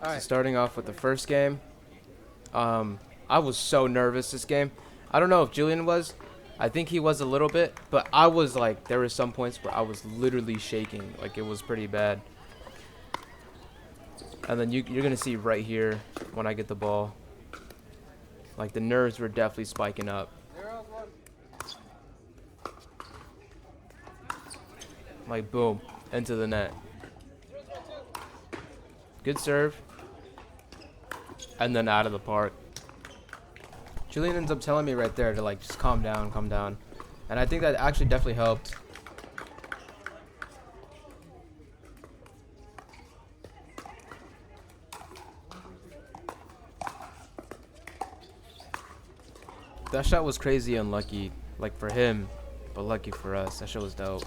So starting off with the first game, I was so nervous this game. I don't know if Julian was. I think he was a little bit, but I was like, there were some points where I was literally shaking. Like, it was pretty bad. And then you're going to see right here when I get the ball. Like, the nerves were definitely spiking up. Like, boom, into the net. Good serve. And then out of the park. Julian ends up telling me right there to, like, just calm down, calm down. And I think that actually definitely helped. That shot was crazy unlucky, like, for him, but lucky for us. That shot was dope.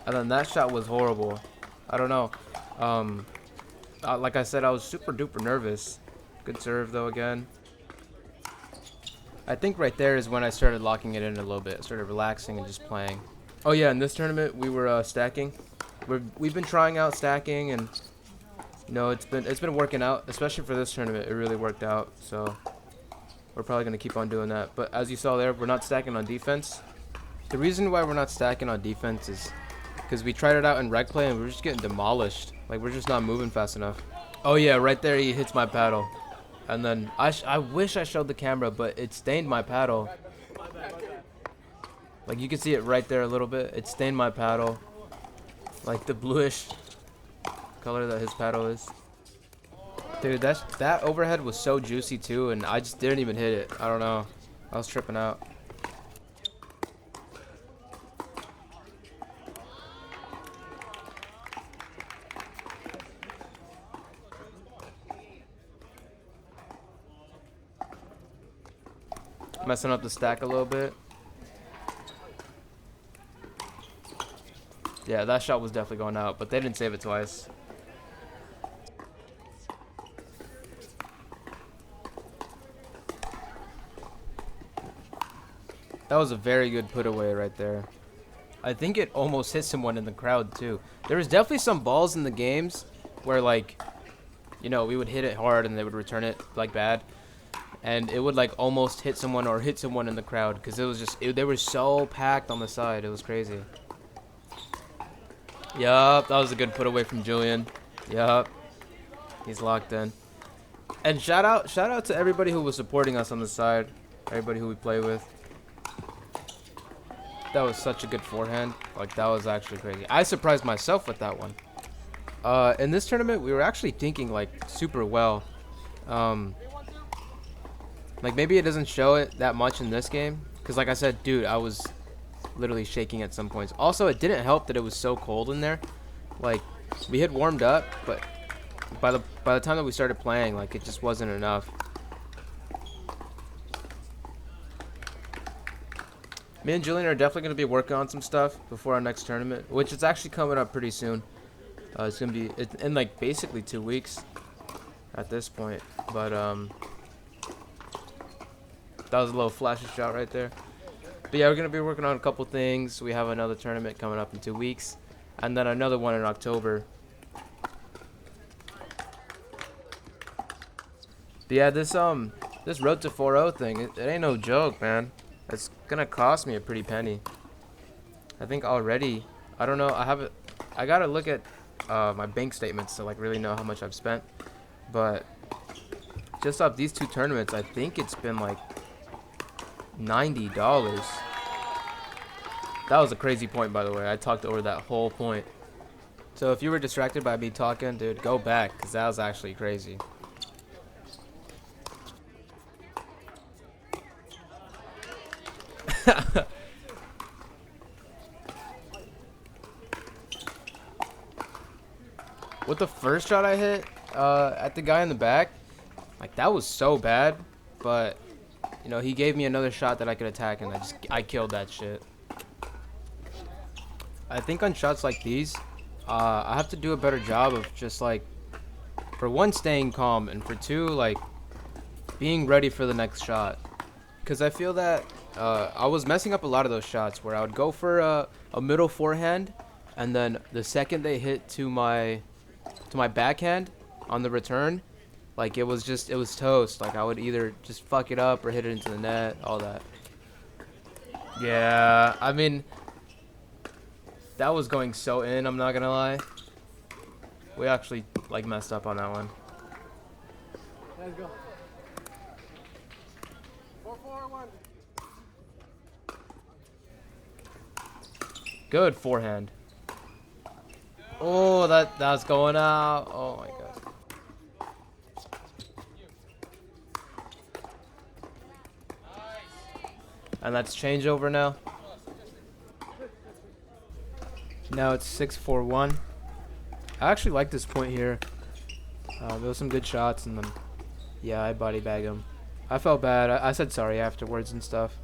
And then that shot was horrible. I don't know. Like I said, I was super duper nervous. Good serve though again. I think right there is when I started locking it in a little bit. Started relaxing and just playing. Oh yeah, in this tournament we were stacking. We've been trying out stacking, and it's been working out. Especially for this tournament, it really worked out. So we're probably gonna keep on doing that. But as you saw there, we're not stacking on defense. The reason why we're not stacking on defense is because we tried it out in rec play and we're just getting demolished. Like, we're just not moving fast enough. Oh yeah, right there he hits my paddle. And then I wish I showed the camera, but it stained my paddle. Like, you can see it right there a little bit. It stained my paddle. Like the bluish color that his paddle is. Dude, that overhead was so juicy too, and I just didn't even hit it. I don't know. I was tripping out. Messing up the stack a little bit. Yeah, that shot was definitely going out, but they didn't save it twice. That was a very good put away right there. I think it almost hit someone in the crowd too. There was definitely some balls in the games where, like, we would hit it hard and they would return it like bad. And it would, like, almost hit someone or hit someone in the crowd because it was just, they were so packed on the side. It was crazy. Yup, that was a good put away from Julian. Yup, he's locked in. And shout out to everybody who was supporting us on the side. Everybody who we play with. That was such a good forehand. Like, that was actually crazy. I surprised myself with that one. In this tournament, we were actually thinking, like, super well. Like, maybe it doesn't show it that much in this game. Because, like I said, dude, I was literally shaking at some points. Also, it didn't help that it was so cold in there. Like, we had warmed up, but by the time that we started playing, like, it just wasn't enough. Me and Julian are definitely going to be working on some stuff before our next tournament, which is actually coming up pretty soon. It's going to be in, like, basically 2 weeks at this point. But, that was a little flashy shot right there. But yeah, we're going to be working on a couple things. We have another tournament coming up in 2 weeks. And then another one in October. But yeah, this road to 4-0 thing, it ain't no joke, man. It's going to cost me a pretty penny. I think already, I don't know, I got to look at my bank statements to, like, really know how much I've spent. But just off these 2 tournaments, I think it's been like $90. That was a crazy point, by the way. I talked over that whole point. So if you were distracted by me talking, dude, go back, because that was actually crazy. With the first shot I hit at the guy in the back, like, that was so bad, but he gave me another shot that I could attack, and I killed that shit. I think on shots like these, I have to do a better job of just like, for one, staying calm, and for two, like being ready for the next shot. Because I feel that I was messing up a lot of those shots where I would go for a middle forehand, and then the second they hit to my backhand on the return, like it was toast. Like I would either just fuck it up or hit it into the net, all that. Yeah, I mean, that was going so in, I'm not gonna lie. We actually like messed up on that one. Let's go. 4-4-1. Good forehand. Oh, that's going out. Oh my god. And that's changeover now. Now it's 6-4-1. I actually like this point here. There was some good shots, and then yeah, I body bag him. I felt bad. I said sorry afterwards and stuff.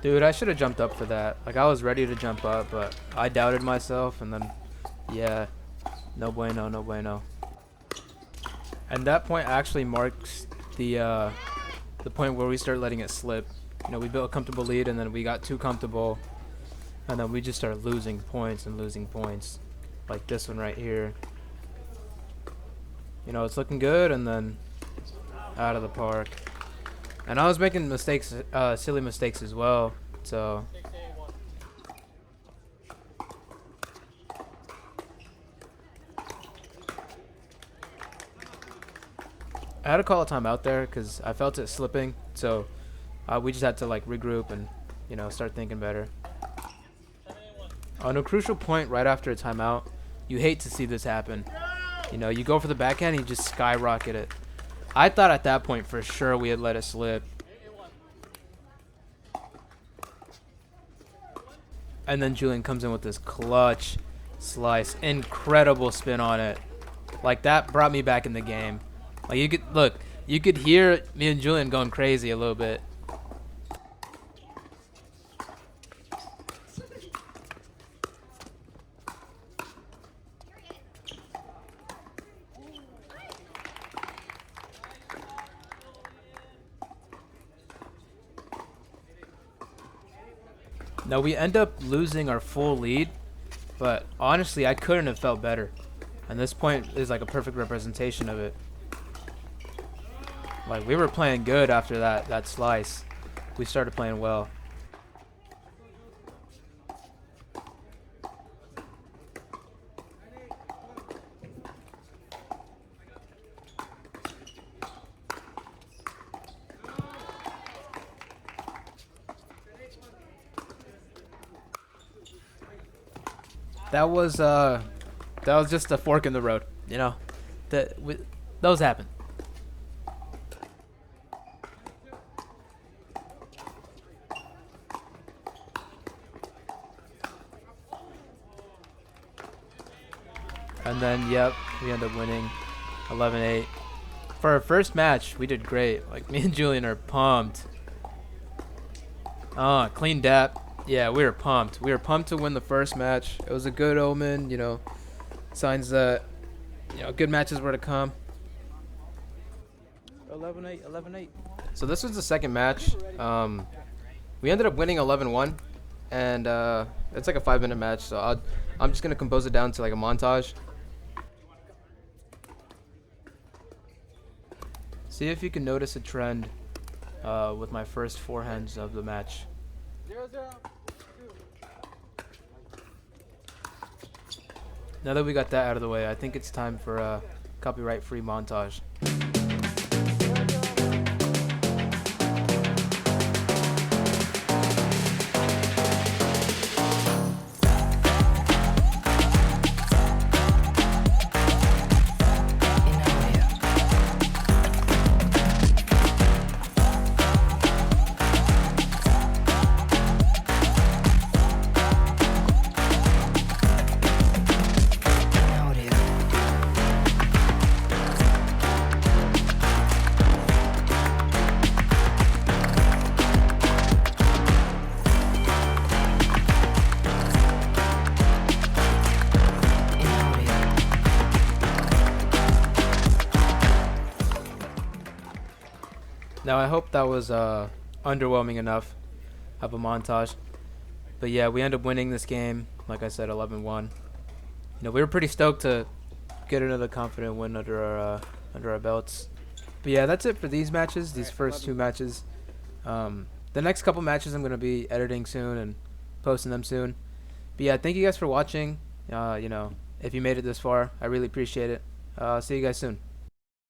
Dude, I should have jumped up for that. Like, I was ready to jump up, but I doubted myself, and then, yeah, no bueno, no bueno. And that point actually marks the point where we start letting it slip. You know, we built a comfortable lead, and then we got too comfortable, and then we just started losing points and losing points. Like this one right here. You know, it's looking good, and then out of the park. And I was making mistakes, silly mistakes as well, so. I had to call a timeout there because I felt it slipping, so we just had to like regroup and, you know, start thinking better. On a crucial point right after a timeout, you hate to see this happen. You know, you go for the backhand and you just skyrocket it. I thought at that point for sure we had let it slip. And then Julian comes in with this clutch slice. Incredible spin on it. Like, that brought me back in the game. Like, you could hear me and Julian going crazy a little bit. Now, we end up losing our full lead, but honestly, I couldn't have felt better. And this point is like a perfect representation of it. Like, we were playing good after that slice. We started playing well. That was just a fork in the road, you know. Those happen. And then, yep, we end up winning 11-8. For our first match, we did great. Like, me and Julian are pumped. Clean dap. Yeah, we were pumped. We were pumped to win the first match. It was a good omen, you know, signs that, you know, good matches were to come. 11-8, 11-8. So this was the second match. We ended up winning 11-1, and it's like a 5-minute match, so I'm just going to compose it down to like a montage. See if you can notice a trend with my first forehands of the match. 0-0. Now that we got that out of the way, I think it's time for a copyright-free montage. Now I hope that was underwhelming enough of a montage. But yeah, we end up winning this game. Like I said, 11-1. We were pretty stoked to get another confident win under our belts. But yeah, that's it for these matches. These first two matches. The next couple matches I'm gonna be editing soon and posting them soon. But yeah, thank you guys for watching. If you made it this far, I really appreciate it. See you guys soon.